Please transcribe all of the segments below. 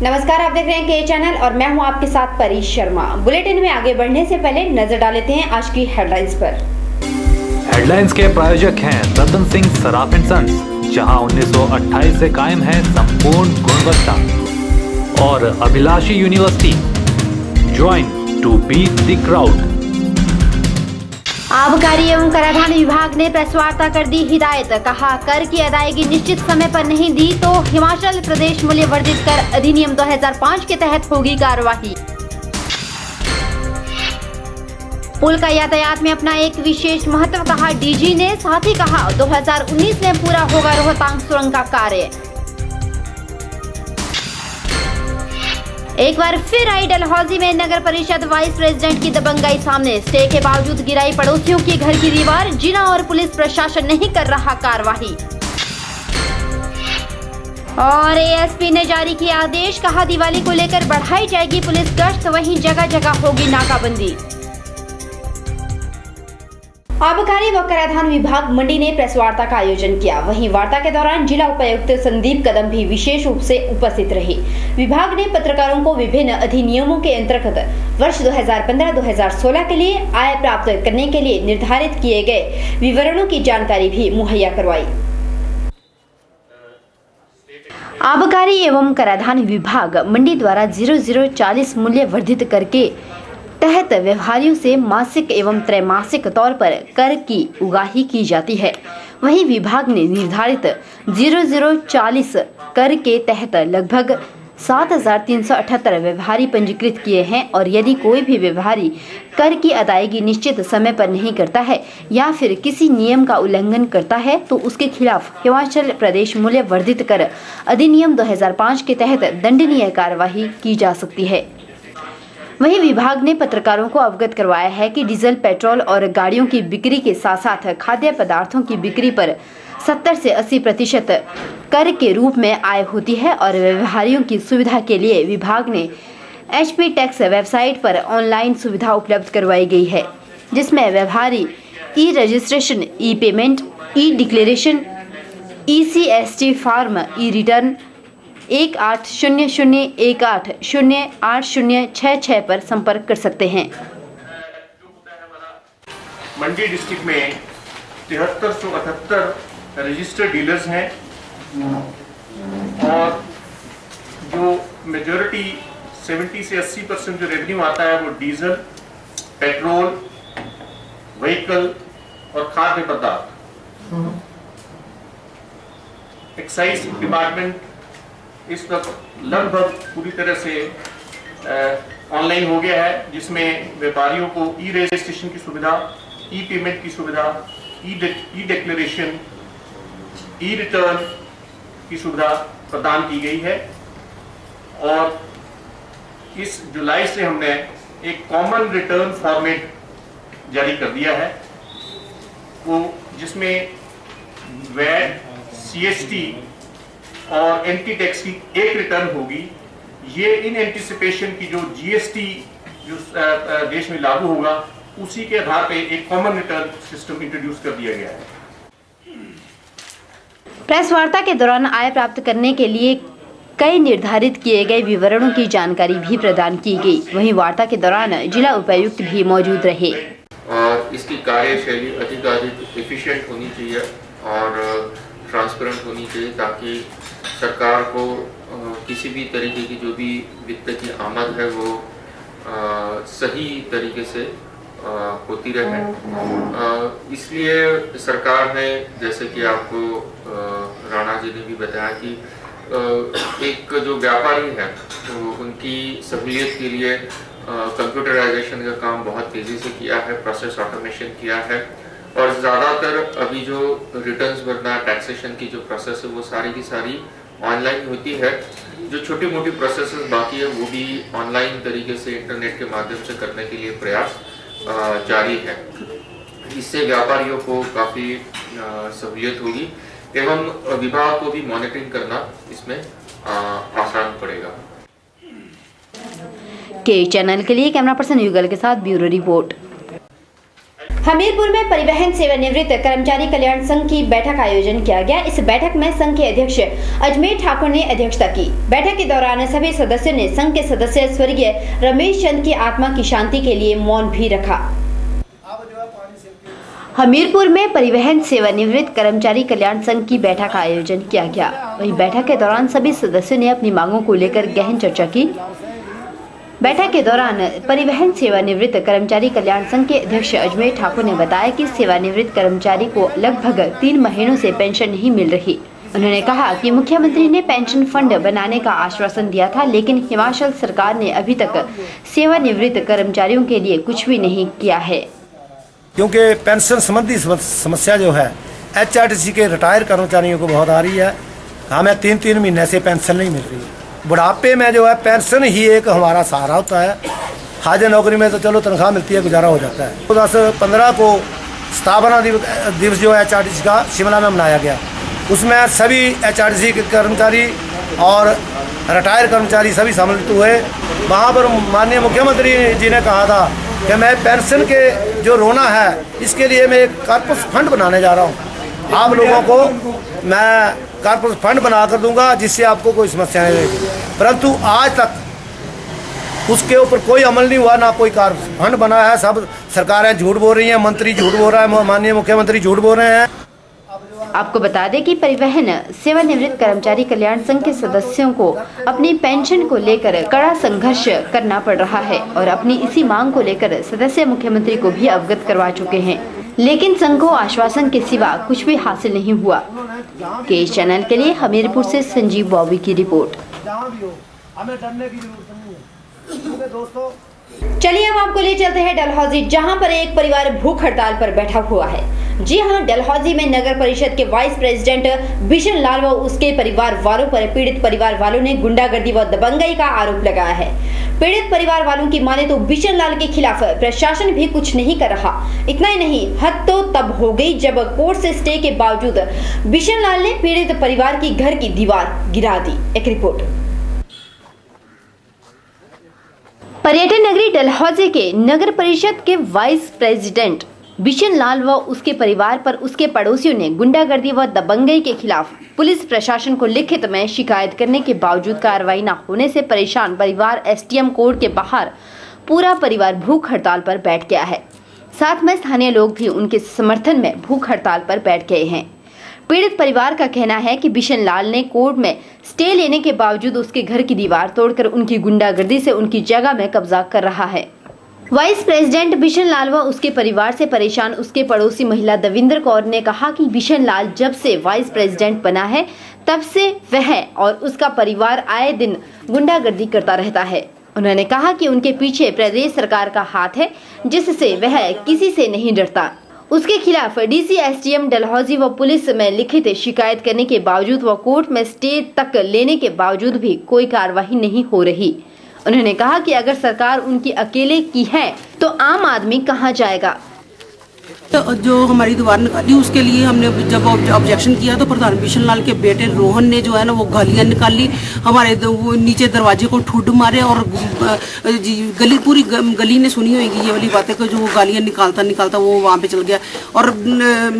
नमस्कार, आप देख रहे हैं के चैनल और मैं हूं आपके साथ परी शर्मा। बुलेटिन में आगे बढ़ने से पहले नजर डाल लेते हैं आज की हेडलाइंस पर। हेडलाइंस के प्रायोजक हैं रतन सिंह सराफ एंड सन्स, जहां 1928 से कायम है संपूर्ण गुणवत्ता, और Abhilashi university, join to beat the crowd. आबकारी एवं कराधान विभाग ने प्रेस वार्ता कर दी हिदायत, कहा कर की अदायगी निश्चित समय पर नहीं दी तो हिमाचल प्रदेश मूल्य वर्धित कर अधिनियम 2005 के तहत होगी कार्रवाई। पुल का यातायात में अपना एक विशेष महत्व, कहा डीजी ने, साथ ही कहा 2019 में पूरा होगा रोहतांग सुरंग का कार्य। एक बार फिर आई डलहौजी में नगर परिषद वाइस प्रेसिडेंट की दबंगाई सामने, स्टे के बावजूद गिराई पड़ोसियों के घर की दीवार, जिला और पुलिस प्रशासन नहीं कर रहा कार्रवाई। और एएसपी ने जारी किया आदेश, कहा दिवाली को लेकर बढ़ाई जाएगी पुलिस गश्त, वहीं जगह जगह होगी नाकाबंदी। आबकारी व कराधान विभाग मंडी ने प्रेस वार्ता का आयोजन किया। वहीं वार्ता के दौरान जिला उपायुक्त संदीप कदम भी विशेष रूप से उपस्थित रहे। विभाग ने पत्रकारों को विभिन्न अधिनियमों के अंतर्गत वर्ष 2015-2016 के लिए आय प्राप्त करने के लिए निर्धारित किए गए विवरणों की जानकारी भी मुहैया करवाई। आबकारी एवं कराधान विभाग मंडी द्वारा 0040 मूल्य वर्धित करके तहत व्यवहारियों से मासिक एवं त्रैमासिक तौर पर कर की उगाही की जाती है। वहीं विभाग ने निर्धारित 0040 कर के तहत लगभग 7378 व्यवहारी पंजीकृत किए हैं, और यदि कोई भी व्यवहारी कर की अदायगी निश्चित समय पर नहीं करता है या फिर किसी नियम का उल्लंघन करता है तो उसके खिलाफ हिमाचल प्रदेश मूल्य वर्धित कर अधिनियम 2005 के तहत दंडनीय कार्यवाही की जा सकती है। वहीं विभाग ने पत्रकारों को अवगत करवाया है कि डीजल, पेट्रोल और गाड़ियों की बिक्री के साथ साथ खाद्य पदार्थों की बिक्री पर 70 से 80% कर के रूप में आय होती है, और व्यवहारियों की सुविधा के लिए विभाग ने HP टैक्स वेबसाइट पर ऑनलाइन सुविधा उपलब्ध करवाई गई है, जिसमें व्यवहारी ई रजिस्ट्रेशन, ई पेमेंट, ई डिक्लेरेशन, ECST फॉर्म, ई रिटर्न 180018080066 पर संपर्क कर सकते हैं। मंडी डिस्ट्रिक्ट में 7378 रजिस्टर्ड डीलर्स हैं, और जो मेजॉरिटी 70 से 80% जो रेवेन्यू आता है वो डीजल, पेट्रोल, व्हीकल और खाद्य पदार्थ। एक्साइज डिपार्टमेंट इस वक्त लगभग पूरी तरह से ऑनलाइन हो गया है, जिसमें व्यापारियों को ई रजिस्ट्रेशन की सुविधा, ई पेमेंट की सुविधा, ई डिक्लेरेशन, ई रिटर्न की सुविधा प्रदान की गई है। और इस जुलाई से हमने एक कॉमन रिटर्न फॉर्मेट जारी कर दिया है, वो जिसमें वैट, CST और एंटी टैक्स की एक रिटर्न होगी। ये इन एंटिसिपेशन की जो GST जो देश में लागू होगा, उसी के आधार पे एक कॉमन रिटर्न सिस्टम इंट्रोड्यूस कर दिया गया है। प्रेस वार्ता के दौरान आय प्राप्त करने के लिए कई निर्धारित किए गए विवरणों की जानकारी भी प्रदान की गई। वहीं वार्ता के दौरान जिला उपायुक्त भी मौजूद रहे। और इसकी कार्यशैली अधिक एफिशिएंट होनी चाहिए और ट्रांसपेरेंट होनी चाहिए, ताकि सरकार को किसी भी तरीके की जो भी वित्त की आमद है वो सही तरीके से होती रहे। इसलिए सरकार ने, जैसे कि आपको राणा जी ने भी बताया कि एक जो व्यापारी है तो उनकी सहूलियत के लिए कंप्यूटराइजेशन का काम बहुत तेज़ी से किया है, प्रोसेस ऑटोमेशन किया है, और ज़्यादातर अभी जो रिटर्न्स भरना, टैक्सेशन की जो प्रोसेस है वो सारी की सारी ऑनलाइन होती है। जो छोटी मोटी प्रोसेसेस बाकी है वो भी ऑनलाइन तरीके से इंटरनेट के माध्यम से करने के लिए प्रयास जारी है। इससे व्यापारियों को काफ़ी सहूलियत होगी एवं विभाग को भी मॉनिटरिंग करना इसमें आसान पड़ेगा। के चैनल के लिए कैमरा पर्सन युगल के साथ ब्यूरो रिपोर्ट। हमीरपुर में परिवहन सेवानिवृत्त कर्मचारी कल्याण संघ की बैठक का आयोजन किया गया। इस बैठक में संघ के अध्यक्ष अजमेर ठाकुर ने अध्यक्षता की। बैठक के दौरान सभी सदस्यों ने संघ के सदस्य स्वर्गीय रमेश चंद की आत्मा की शांति के लिए मौन भी रखा। हमीरपुर में परिवहन सेवानिवृत्त कर्मचारी कल्याण संघ की बैठक का आयोजन किया गया। वहीं बैठक के दौरान सभी सदस्यों ने अपनी मांगों को लेकर गहन चर्चा की। बैठक के दौरान परिवहन सेवानिवृत्त कर्मचारी कल्याण संघ के अध्यक्ष अजमेर ठाकुर ने बताया कि सेवानिवृत्त कर्मचारी को लगभग 3 महीनों से पेंशन नहीं मिल रही। उन्होंने कहा कि मुख्यमंत्री ने पेंशन फंड बनाने का आश्वासन दिया था, लेकिन हिमाचल सरकार ने अभी तक सेवानिवृत्त कर्मचारियों के लिए कुछ भी नहीं किया है। क्योंकि पेंशन संबंधी समस्या जो है HRTC के रिटायर कर्मचारियों को बहुत आ रही है। हमें 3-3 महीने से पेंशन नहीं मिल रही है। बुढ़ापे में जो है पेंशन ही एक हमारा सहारा होता है। हाजिर नौकरी में तो चलो तनख्वाह मिलती है, गुजारा हो जाता है। 10-15 को स्थापना दिवस जो है HRTC का शिमला में मनाया गया। उसमें सभी HRTC के कर्मचारी और रिटायर कर्मचारी सभी सम्मिलित हुए। वहाँ पर माननीय मुख्यमंत्री जी ने कहा था कि मैं पेंशन के जो रोना है इसके लिए मैं एक कॉर्पस फंड बनाने जा रहा हूँ। आप लोगों को मैं कॉर्पोरेट फंड बना कर दूंगा जिससे आपको कोई समस्या नहीं रहेगी। परंतु आज तक उसके ऊपर कोई अमल नहीं हुआ, ना कोई कॉर्पोरेट फंड बना है। सब सरकारें झूठ बोल रही हैं, मंत्री झूठ बोल रहा है, माननीय मुख्यमंत्री झूठ बोल रहे हैं। आपको बता दें कि परिवहन सेवानिवृत्त कर्मचारी कल्याण संघ के सदस्यों को अपनी पेंशन को लेकर कड़ा संघर्ष करना पड़ रहा है और अपनी इसी मांग को लेकर सदस्य मुख्यमंत्री को भी अवगत करवा चुके हैं, लेकिन संघ को आश्वासन के सिवा कुछ भी हासिल नहीं हुआ। के चैनल के लिए हमीरपुर से संजीव बॉबी की रिपोर्ट। चलिए अब आपको ले चलते हैं डलहौजी, जहां पर एक परिवार भूख हड़ताल पर बैठा हुआ है। जी हां, डलहौजी में नगर परिषद के वाइस प्रेसिडेंट बिशन लाल व उसके परिवार वालों पर पीड़ित परिवार वालों ने गुंडागर्दी व दबंगई का आरोप लगाया है। पीड़ित परिवार वालों की माने तो बिशन लाल के खिलाफ प्रशासन भी कुछ नहीं कर रहा। इतना ही नहीं, हद तो तब हो गई जब कोर्ट से स्टे के बावजूद बिशन लाल ने पीड़ित परिवार की घर की दीवार गिरा दी। एक रिपोर्ट। पर्यटन नगरी डलहौजी के नगर परिषद के वाइस प्रेसिडेंट बिशन लाल व उसके परिवार पर उसके पड़ोसियों ने गुंडागर्दी व दबंगई के खिलाफ पुलिस प्रशासन को लिखित में शिकायत करने के बावजूद कार्रवाई न होने से परेशान परिवार STM कोर्ट के बाहर पूरा परिवार भूख हड़ताल पर बैठ गया है। साथ में स्थानीय लोग भी उनके समर्थन में भूख हड़ताल पर बैठ गए हैं। पीड़ित परिवार का कहना है कि बिशन लाल ने कोर्ट में स्टे लेने के बावजूद उसके घर की दीवार तोड़कर उनकी गुंडागर्दी से उनकी जगह में कब्जा कर रहा है। वाइस प्रेसिडेंट बिशन लाल व उसके परिवार से परेशान उसके पड़ोसी महिला दविंदर कौर ने कहा कि बिशन लाल जब से वाइस प्रेसिडेंट बना है तब से वह और उसका परिवार आए दिन गुंडागर्दी करता रहता है। उन्होंने कहा कि उनके पीछे प्रदेश सरकार का हाथ है, जिससे वह किसी से नहीं डरता। उसके खिलाफ DC STM डलहौजी व पुलिस में लिखित शिकायत करने के बावजूद व कोर्ट में स्टे तक लेने के बावजूद भी कोई कार्रवाई नहीं हो रही। उन्होंने कहा कि अगर सरकार उनकी अकेले की है तो आम आदमी कहां जाएगा। तो जो हमारी दीवार निकाली उसके लिए हमने जब ऑब्जेक्शन किया तो प्रधान बिशन लाल के बेटे रोहन ने जो है ना वो गालियां निकाली, हमारे वो नीचे दरवाजे को ठुड मारे और पूरी गली ने सुनी होगी ये वाली बातें को, जो वो गालियां निकालता वो वहाँ पे चल गया। और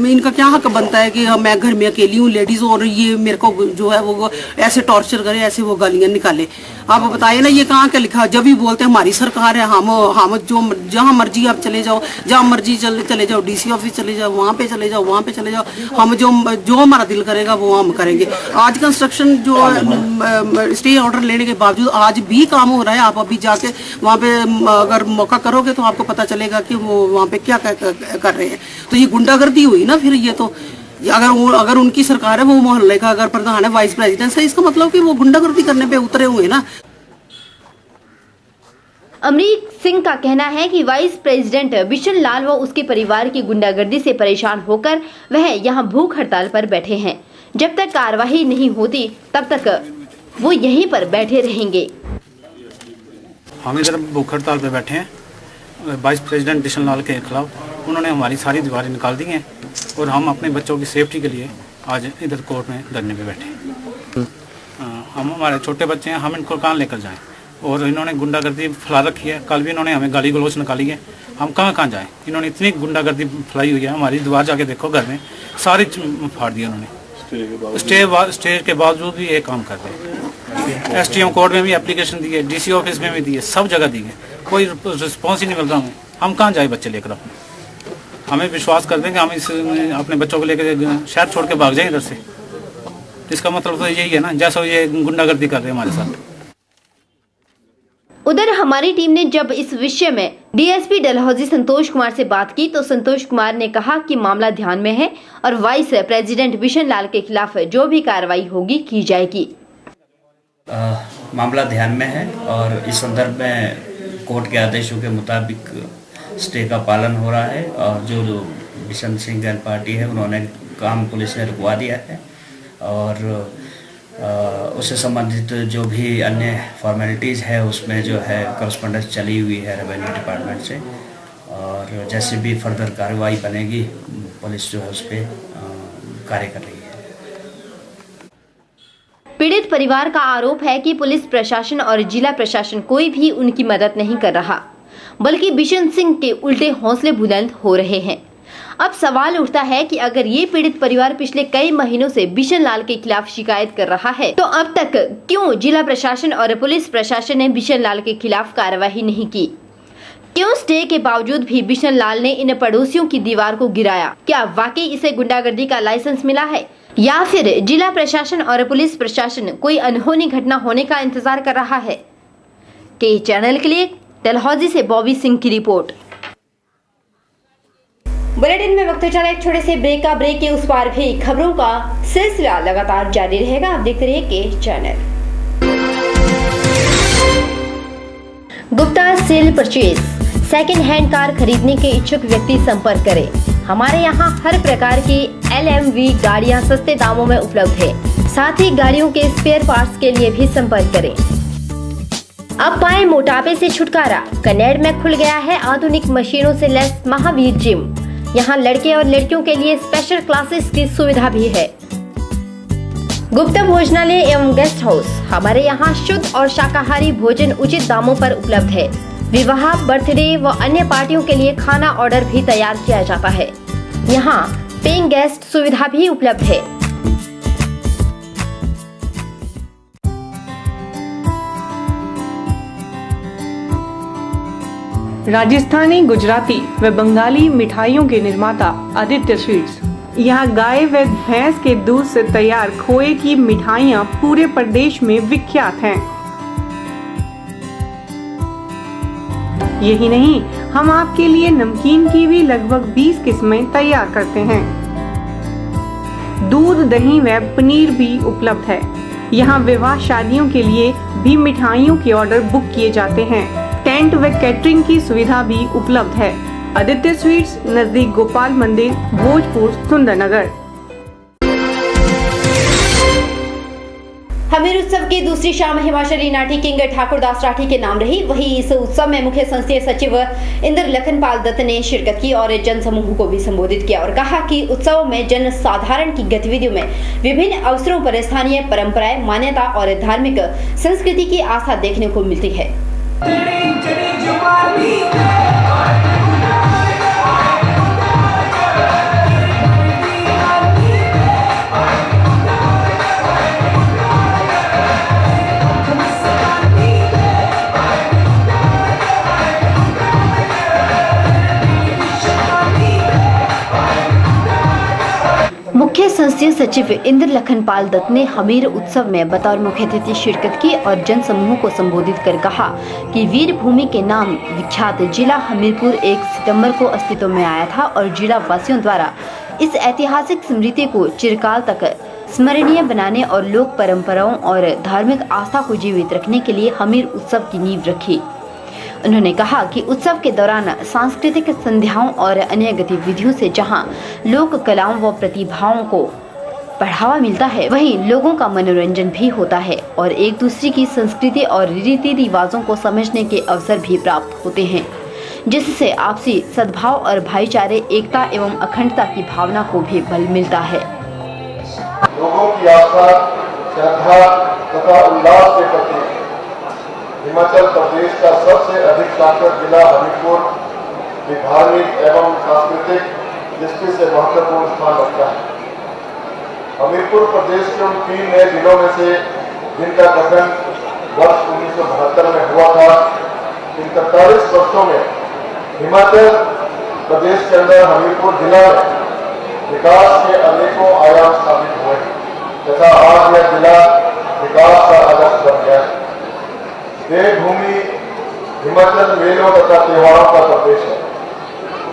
इनका क्या हक बनता है कि मैं घर में अकेली हूँ लेडीज और ये मेरे को जो है वो ऐसे टॉर्चर करे, ऐसे वो गालियां निकाले। आप बताइए ना ये कहाँ क्या लिखा। जब भी बोलते हैं हमारी सरकार है, हम जो जहाँ मर्जी आप चले जाओ, जहाँ मर्जी चले जाओ, DC ऑफिस चले जाओ, वहाँ पे चले जाओ, हम जो हमारा दिल करेगा वो हम करेंगे। आज कंस्ट्रक्शन जो स्टे ऑर्डर लेने के बावजूद आज भी काम हो रहा है। आप अभी जाके वहाँ पे अगर मौका करोगे तो आपको पता चलेगा कि वो वहाँ पे क्या कर रहे हैं। तो ये गुंडागर्दी हुई ना फिर। ये तो अगर उनकी सरकार है, वो मोहल्ले का अगर प्रधान है, वाइस प्रेसिडेंट है, इसका मतलब कि वो गुंडागर्दी करने पे उतरे हुए ना। अमरीक सिंह का कहना है कि वाइस प्रेसिडेंट बिशन लाल व उसके परिवार की गुंडागर्दी से परेशान होकर वह यहां भूख हड़ताल पर बैठे हैं। जब तक कार्रवाई नहीं होती तब तक वो यहीं पर बैठे रहेंगे। हम इधर भूख हड़ताल पर बैठे हैं वाइस प्रेसिडेंट बिशन लाल के खिलाफ। उन्होंने हमारी सारी दीवारें निकाल दी हैं और हम अपने बच्चों की सेफ्टी के लिए आज इधर कोर्ट में धरने पे बैठे हैं। हम हमारे छोटे बच्चे हैं, हम इनको कहाँ लेकर जाएं। और इन्होंने गुंडागर्दी फैला रखी है। कल भी इन्होंने हमें गाली गलौच निकाली है। हम कहाँ कहाँ जाएं? इन्होंने इतनी गुंडागर्दी फैलाई हुई है। हमारी दीवार जाके देखो, घर में सारी फाड़ दी उन्होंने। स्टे के बावजूद भी ये काम कर रहे हैं। STM कोर्ट में भी एप्लीकेशन दी है, DC ऑफिस में भी दी है, सब जगह दी है, कोई रिस्पॉन्स ही नहीं मिल रहा हमें। हम कहाँ जाए बच्चे लेकर अपने? हमें विश्वास कर दें कि हम इस अपने बच्चों को लेकर शहर छोड़ के भाग जाएं इधर से। इसका मतलब तो यही है ना, जैसा ये गुंडागर्दी कर रहे हैं हमारे साथ। उधर हमारी टीम ने जब इस विषय में DSP डलहौजी संतोष कुमार से बात की तो संतोष कुमार ने कहा कि मामला ध्यान में है और वाइस प्रेसिडेंट बिशन लाल के खिलाफ जो भी कार्रवाई होगी की जाएगी। मामला ध्यान में है और इस संदर्भ में कोर्ट के आदेशों के मुताबिक स्टे का पालन हो रहा है और जो बिशन सिंह एंड पार्टी है उन्होंने काम पुलिस ने रुकवा दिया है और उससे संबंधित जो भी अन्य फॉर्मेलिटीज़ है उसमें जो है करस्पॉन्डेंस चली हुई है रेवेन्यू डिपार्टमेंट से और जैसे भी फर्दर कार्रवाई बनेगी पुलिस जो है उस पर कार्य कर रही है। पीड़ित परिवार का आरोप है कि पुलिस प्रशासन और जिला प्रशासन कोई भी उनकी मदद नहीं कर रहा, बल्कि बिशन सिंह के उल्टे हौसले बुलंद हो रहे हैं। अब सवाल उठता है कि अगर ये पीड़ित परिवार पिछले कई महीनों से बिशन लाल के खिलाफ शिकायत कर रहा है तो अब तक क्यों जिला प्रशासन और पुलिस प्रशासन ने बिशन लाल के खिलाफ कार्रवाई नहीं की? क्यों स्टे के बावजूद भी बिशन लाल ने इन पड़ोसियों की दीवार को गिराया? क्या वाकई इसे गुंडागर्दी का लाइसेंस मिला है या फिर जिला प्रशासन और पुलिस प्रशासन कोई अनहोनी घटना होने का इंतजार कर रहा है? के चैनल के लिए डलहौजी से बॉबी सिंह की रिपोर्ट। बुलेटिन में वक्त चला एक छोटे से ब्रेक का। ब्रेक के उस पार भी खबरों का सिलसिला लगातार जारी रहेगा। आप देखते रहिए के channel. Gupta cell purchase second hand car खरीदने के इच्छुक व्यक्ति संपर्क करें। हमारे यहाँ हर प्रकार की LMV गाड़ियाँ सस्ते दामों में उपलब्ध है। साथ ही गाड़ियों के स्पेयर पार्ट्स के लिए भी संपर्क करें। अब पाएं मोटापे से छुटकारा। कनेड़ में खुल गया है आधुनिक मशीनों से लैस महावीर जिम। यहाँ लड़के और लड़कियों के लिए स्पेशल क्लासेस की सुविधा भी है। गुप्ता भोजनालय एवं गेस्ट हाउस हमारे यहाँ शुद्ध और शाकाहारी भोजन उचित दामों पर उपलब्ध है। विवाह, बर्थडे व अन्य पार्टियों के लिए खाना ऑर्डर भी तैयार किया जाता है। यहाँ पेइंग गेस्ट सुविधा भी उपलब्ध है। राजस्थानी, गुजराती व बंगाली मिठाइयों के निर्माता आदित्य स्वीट्स। यहाँ गाय व भैंस के दूध से तैयार खोए की मिठाइयाँ पूरे प्रदेश में विख्यात हैं। यही नहीं, हम आपके लिए नमकीन की भी लगभग 20 किस्में तैयार करते हैं। दूध, दही व पनीर भी उपलब्ध है। यहाँ विवाह शादियों के लिए भी मिठाइयों के ऑर्डर बुक किए जाते हैं। टेंट व कैटरिंग की सुविधा भी उपलब्ध है। आदित्य स्वीट्स, नजदीक गोपाल मंदिर, भोजपुर, सुंदरनगर। हमीर उत्सव की दूसरी शाम हिमाचली नाटी किंग ठाकुरदास राठी के नाम रही। वहीं इस उत्सव में मुख्य संसदीय सचिव इंद्र लखनपाल दत्त ने शिरकत की और जन समूह को भी संबोधित किया और कहा कि उत्सव में जन साधारण की गतिविधियों में विभिन्न अवसरों पर स्थानीय परंपराएं, मान्यता और धार्मिक संस्कृति की आस्था देखने को मिलती है। मुख्य संसदीय सचिव इंद्र लखनपाल दत्त ने हमीर उत्सव में बतौर मुख्य अतिथि शिरकत की और जन समूह को संबोधित कर कहा कि वीर भूमि के नाम विख्यात जिला हमीरपुर 1 सितंबर को अस्तित्व में आया था और जिला वासियों द्वारा इस ऐतिहासिक स्मृति को चिरकाल तक स्मरणीय बनाने और लोक परंपराओं और धार्मिक आस्था को जीवित रखने के लिए हमीर उत्सव की नींव रखी। उन्होंने कहा कि उत्सव के दौरान सांस्कृतिक संध्याओं और अन्य गतिविधियों से जहां लोक कलाओं व प्रतिभाओं को बढ़ावा मिलता है, वहीं लोगों का मनोरंजन भी होता है और एक दूसरे की संस्कृति और रीति रिवाजों को समझने के अवसर भी प्राप्त होते हैं, जिससे आपसी सद्भाव और भाईचारे, एकता एवं अखंडता की भावना को भी बल मिलता है। लोगों की आस्था, श्रद्धा तथा उल्लास के प्रति हिमाचल प्रदेश का सबसे अधिक डॉक्टर जिला हमीरपुर भी धार्मिक एवं सांस्कृतिक दृष्टि से महत्वपूर्ण स्थान रखता है। हमीरपुर प्रदेश के उन 3 नए जिलों में से जिनका गठन वर्ष 1972 में हुआ था। इन 43 वर्षों में हिमाचल प्रदेश के अंदर हमीरपुर जिला में विकास के अनेकों आयाम स्थापित हुए तथा आज यह जिला विकास का आदर्श बन गया है। देवभूमि हिमाचल मेलों तथा त्योहारों का प्रदेश है,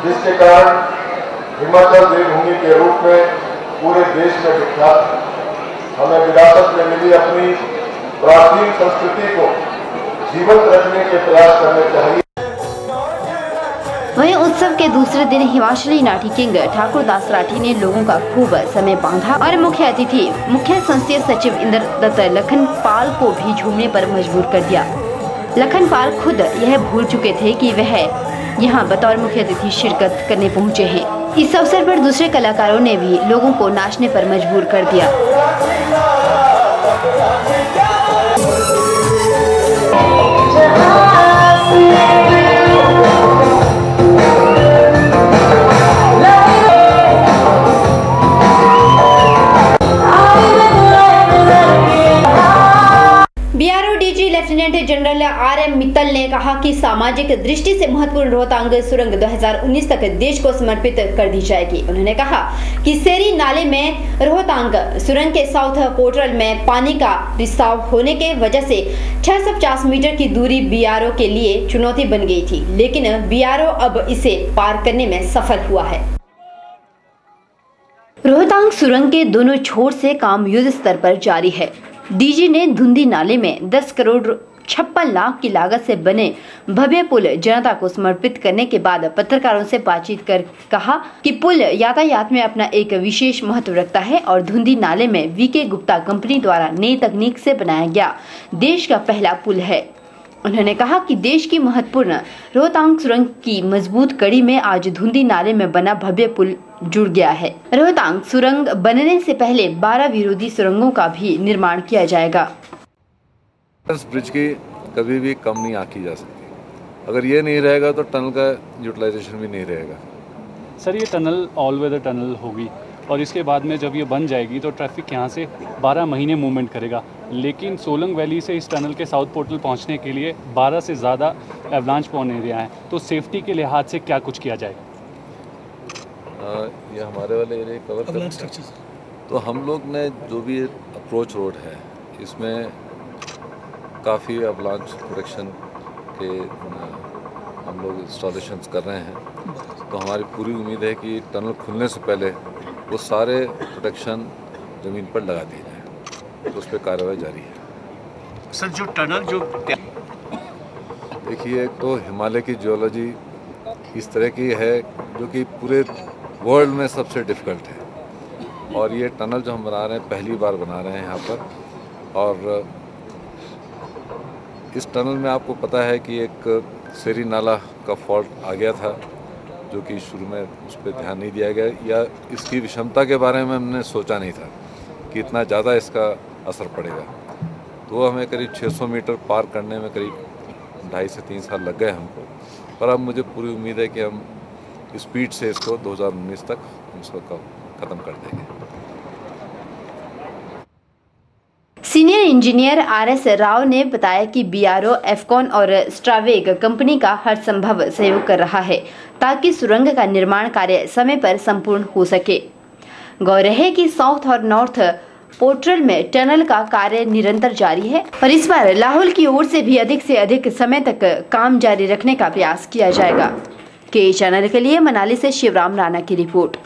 जिसके कारण हिमाचल देवभूमि के रूप में पूरे देश में विख्यात है। हमें विरासत में मिली अपनी प्राचीन संस्कृति को जीवंत रखने के प्रयास करने चाहिए। वहीं उत्सव के दूसरे दिन हिमाचली नाटी किंग ठाकुर दास राठी ने लोगों का खूब समय बांधा और मुख्य अतिथि मुख्य संसदीय सचिव इंद्र दत्त लखनपाल को भी झूमने पर मजबूर कर दिया। लखनपाल खुद यह भूल चुके थे कि वह यहां बतौर मुख्य अतिथि शिरकत करने पहुंचे हैं। इस अवसर पर दूसरे कलाकारों ने भी लोगों को नाचने पर मजबूर कर दिया। BRO DG lieutenant general RM. Mittal ने कहा कि सामाजिक दृष्टि से महत्वपूर्ण रोहतांग सुरंग 2019 तक देश को समर्पित कर दी जाएगी। उन्होंने कहा कि सेरी नाले में रोहतांग सुरंग के साउथ पोर्टल में पानी का रिसाव होने के वजह से 650 मीटर की दूरी बीआरओ के लिए चुनौती बन गई थी, लेकिन बीआरओ अब इसे पार करने में सफल हुआ है। रोहतांग सुरंग के दोनों छोर से काम युद्ध स्तर पर जारी है। डीजी ने धुंधी नाले में 10 करोड़ 56 लाख की लागत से बने भव्य पुल जनता को समर्पित करने के बाद पत्रकारों से बातचीत कर कहा कि पुल यातायात में अपना एक विशेष महत्व रखता है और धुंधी नाले में वीके गुप्ता कंपनी द्वारा नई तकनीक से बनाया गया देश का पहला पुल है। उन्होंने कहा कि देश की महत्वपूर्ण रोहतांग सुरंग की मजबूत कड़ी में आज धुंधी नाले में बना भव्य पुल जुड़ गया है। रोहतांग सुरंग बनने से पहले 12 विरोधी सुरंगों का भी निर्माण किया जाएगा। इस ब्रिज की कभी भी कम नहीं आंकी जा सकती। अगर ये नहीं रहेगा तो टनल का यूटिलाइजेशन भी नहीं रहेगा। सर, ये टनल ऑल वेदर टनल होगी और इसके बाद में जब ये बन जाएगी तो ट्रैफिक यहाँ से 12 महीने मूवमेंट करेगा, लेकिन सोलंग वैली से इस टनल के साउथ पोर्टल पहुँचने के लिए 12 से ज़्यादा एवलांच प्रोन एरिया है। तो सेफ्टी के लिहाज से क्या कुछ किया जाएगा? ये हमारे वाले एरिया कवर कर, तो हम लोग ने जो भी अप्रोच रोड है इसमें काफ़ी अवलांच प्रोटेक्शन के हम लोग इंस्टॉलेशंस कर रहे हैं। तो हमारी पूरी उम्मीद है कि टनल खुलने से पहले वो सारे प्रोटेक्शन ज़मीन पर लगा दिए जाएँ। तो उस पर कार्रवाई जारी है। सर, जो टनल जो देखिए, एक तो हिमालय की जियोलॉजी इस तरह की है जो कि पूरे वर्ल्ड में सबसे डिफ़िकल्ट है और ये टनल जो हम बना रहे हैं पहली बार बना रहे हैं यहाँ पर। और इस टनल में आपको पता है कि एक सेरी नाला का फॉल्ट आ गया था जो कि शुरू में उस पर ध्यान नहीं दिया गया या इसकी विषमता के बारे में हमने सोचा नहीं था कि इतना ज़्यादा इसका असर पड़ेगा। तो हमें करीब 600 मीटर पार करने में करीब 2.5 से 3 साल लग गए हमको, पर अब मुझे पूरी उम्मीद है कि हम स्पीड से इसको 2019 तक इसको ख़त्म कर देंगे। Senior engineer RS. राव ने बताया कि बीआरओ, एफकॉन और स्ट्रावेग कंपनी का हर संभव सहयोग कर रहा है ताकि सुरंग का निर्माण कार्य समय पर संपूर्ण हो सके। गौर है कि साउथ और नॉर्थ पोर्टल में टनल का कार्य निरंतर जारी है और इस बार लाहौल की ओर से भी अधिक समय तक काम जारी रखने का प्रयास किया जाएगा। के चैनल के लिए मनाली से शिवराम राणा की रिपोर्ट।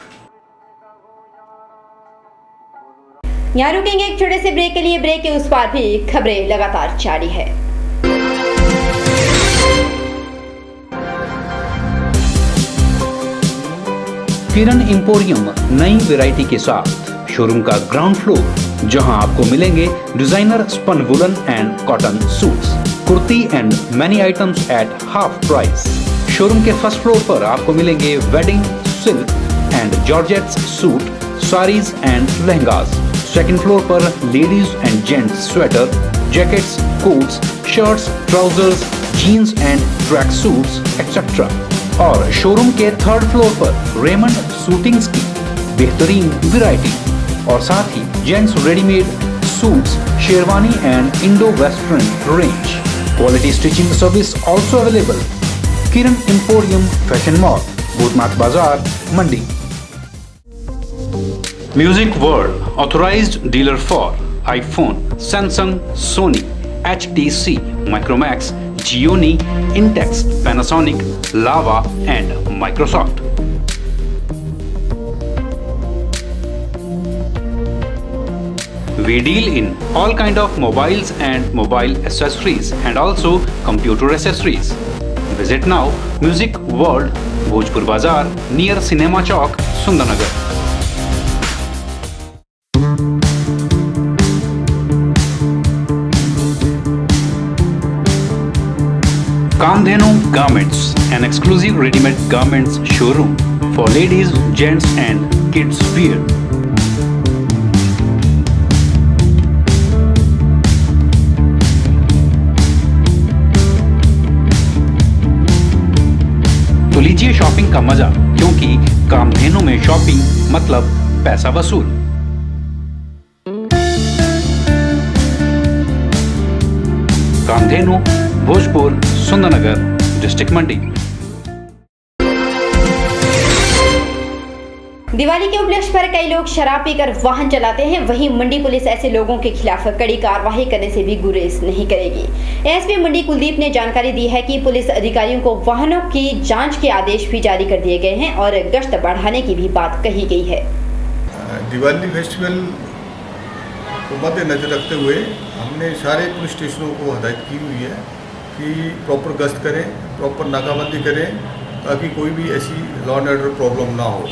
यहाँ रुकेंगे एक छोटे से ब्रेक के लिए। ब्रेक के उस पार भी खबरें लगातार जारी है। किरण एम्पोरियम नई वैरायटी के साथ शोरूम का ग्राउंड फ्लोर, जहां आपको मिलेंगे designer spun woollen and cotton suits, kurti and many items at half price. Showroom के फर्स्ट फ्लोर पर आपको मिलेंगे wedding silk and georgettes suit, sarees and lehengas. Second floor पर ladies and gents sweater, jackets, coats, shirts, trousers, jeans and track suits etcetera. और showroom के 3rd floor पर Raymond shootings की बेहतरीन वैरायटी और साथ ही gents readymade suits, sherwani and Indo western range. Quality stitching service also available. Kiran emporium fashion mall, Bhootnath Bazaar, Mandi. Music world authorised dealer for iPhone, Samsung, Sony, HTC, Micromax, Gionee, Intex, Panasonic, Lava and Microsoft. We deal in all kind of mobiles and mobile accessories and also computer accessories. Visit now Music World, Bhojpur Bazaar, near Cinema Chowk, Sundarnagar. Kamdhenu Garments, an exclusive ready-made garments showroom for ladies, gents and kids wear. तो लीजिए shopping का मजा, क्योंकि कामधेनु में shopping मतलब पैसा वसूल। Kamdhenu, Bhojpur, Sundernagar, district मंडी। दिवाली के उपलक्ष्य पर कई लोग शराब पीकर वाहन चलाते हैं, वहीं मंडी पुलिस ऐसे लोगों के खिलाफ कड़ी कार्रवाई करने से भी गुरेज नहीं करेगी। एसपी मंडी कुलदीप ने जानकारी दी है कि पुलिस अधिकारियों को वाहनों की जांच के आदेश भी जारी कर दिए गए हैं और गश्त बढ़ाने की भी बात कही गई है। दिवाली फेस्टिवल को मद्देनजर रखते हुए हमने सारे पुलिस स्टेशनों को हदायत की हुई है कि प्रॉपर गश्त करें, प्रॉपर नाकाबंदी करें, ताकि कोई भी ऐसी लॉ एंड ऑर्डर प्रॉब्लम ना हो।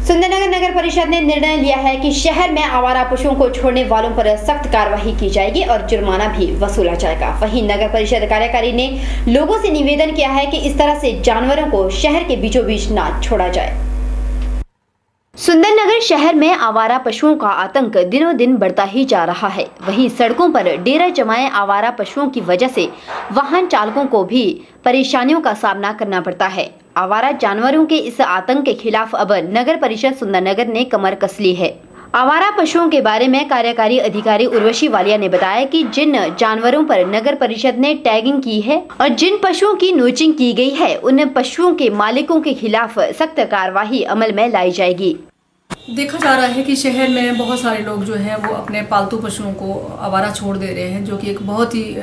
सुंदरनगर नगर परिषद ने निर्णय लिया है कि शहर में आवारा पशुओं को छोड़ने वालों पर सख्त कार्रवाई की जाएगी और जुर्माना भी वसूला जाएगा। वहीं नगर परिषद कार्यकारी ने लोगों से निवेदन किया है कि इस तरह से जानवरों को शहर के बीचों बीच ना छोड़ा जाए। सुंदरनगर शहर में आवारा पशुओं का आतंक दिनों दिन बढ़ता ही जा रहा है। वहीं सड़कों पर डेरा जमाए आवारा पशुओं की वजह से वाहन चालकों को भी परेशानियों का सामना करना पड़ता है। आवारा जानवरों के इस आतंक के खिलाफ अब नगर परिषद सुंदरनगर ने कमर कस ली है। आवारा पशुओं के बारे में कार्यकारी अधिकारी उर्वशी वालिया ने बताया कि जिन जानवरों पर नगर परिषद ने टैगिंग की है और जिन पशुओं की नोचिंग की गई है, उन पशुओं के मालिकों के खिलाफ सख्त कार्रवाई अमल में लाई जाएगी। देखा जा रहा है कि शहर में बहुत सारे लोग जो हैं वो अपने पालतू पशुओं को आवारा छोड़ दे रहे हैं, जो कि एक बहुत ही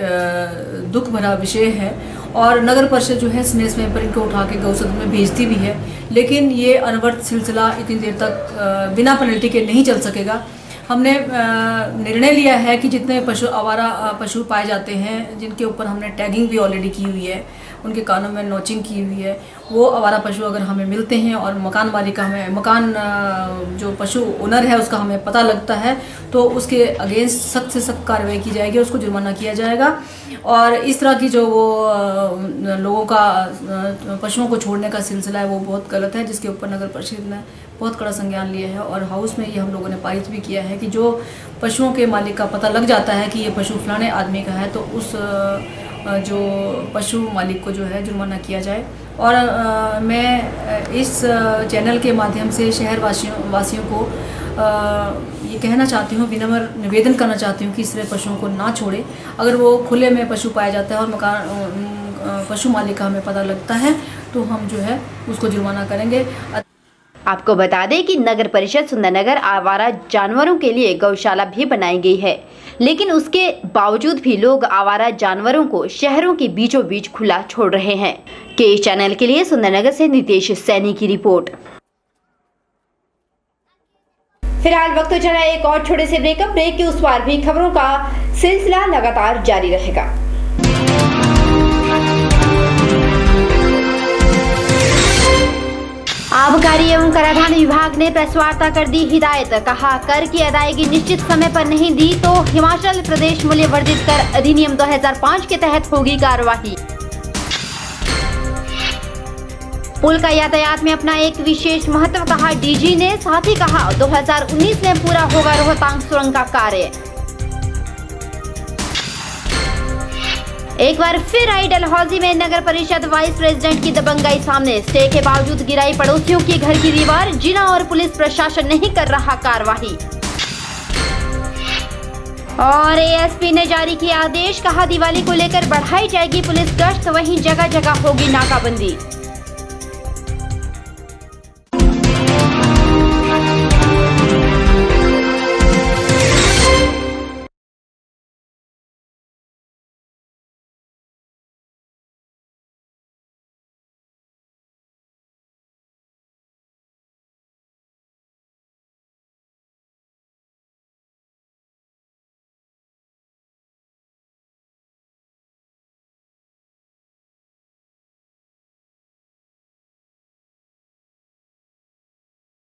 दुख भरा विषय है। और नगर परिषद जो है समय समय पर इनको उठा के गौसदन में भेजती भी है, लेकिन ये अनवरत सिलसिला इतनी देर तक बिना पेनल्टी के नहीं चल सकेगा। हमने निर्णय लिया है कि जितने पशु आवारा पशु पाए जाते हैं, जिनके ऊपर हमने टैगिंग भी ऑलरेडी की हुई है, उनके कानों में नोचिंग की हुई है, वो आवारा पशु अगर हमें मिलते हैं और मकान मालिक का हमें मकान जो पशु ओनर है उसका हमें पता लगता है, तो उसके अगेंस्ट सख्त से सख्त कार्रवाई की जाएगी, उसको जुर्माना किया जाएगा। और इस तरह की जो वो लोगों का पशुओं को छोड़ने का सिलसिला है वो बहुत गलत है, जिसके ऊपर नगर परिषद ने बहुत कड़ा संज्ञान लिया है। और हाउस में ये हम लोगों ने पारित भी किया है कि जो पशुओं के मालिक का पता लग जाता है कि ये पशु फलाने आदमी का है, तो उस जो पशु मालिक को जो है जुर्माना किया जाए। और मैं इस चैनल के माध्यम से शहर वासियों को ये कहना चाहती हूँ, विनम्र निवेदन करना चाहती हूँ कि इस तरह पशुओं को ना छोड़े। अगर वो खुले में पशु पाया जाता है और मकान पशु मालिक का हमें पता लगता है, तो हम जो है उसको जुर्माना करेंगे। आपको बता दें कि नगर परिषद सुंदरनगर आवारा जानवरों के लिए गौशाला भी बनाई गई है, लेकिन उसके बावजूद भी लोग आवारा जानवरों को शहरों के बीचों बीच खुला छोड़ रहे हैं। के चैनल के लिए सुंदरनगर से नितेश सैनी की रिपोर्ट। फिलहाल वक्त तो चला एक और छोटे से ब्रेक के उस पार भी खबरों का सिलसिला लगातार जारी रहेगा। आबकारी एवं कराधान विभाग ने प्रेस वार्ता कर दी हिदायत। कहा, कर की अदायगी निश्चित समय पर नहीं दी तो हिमाचल प्रदेश मूल्य वर्धित कर अधिनियम 2005 के तहत होगी कार्रवाई। पुल का यातायात में अपना एक विशेष महत्व, कहा डीजी ने। साथ ही कहा 2019 में पूरा होगा रोहतांग सुरंग का कार्य। एक बार फिर आई डलहौजी में नगर परिषद वाइस प्रेसिडेंट की दबंगाई सामने। स्टे के बावजूद गिराई पड़ोसियों के घर की दीवार, जिला और पुलिस प्रशासन नहीं कर रहा कार्रवाई। और एएसपी ने जारी किया आदेश, कहा दिवाली को लेकर बढ़ाई जाएगी पुलिस गश्त, वहीं जगह जगह होगी नाकाबंदी।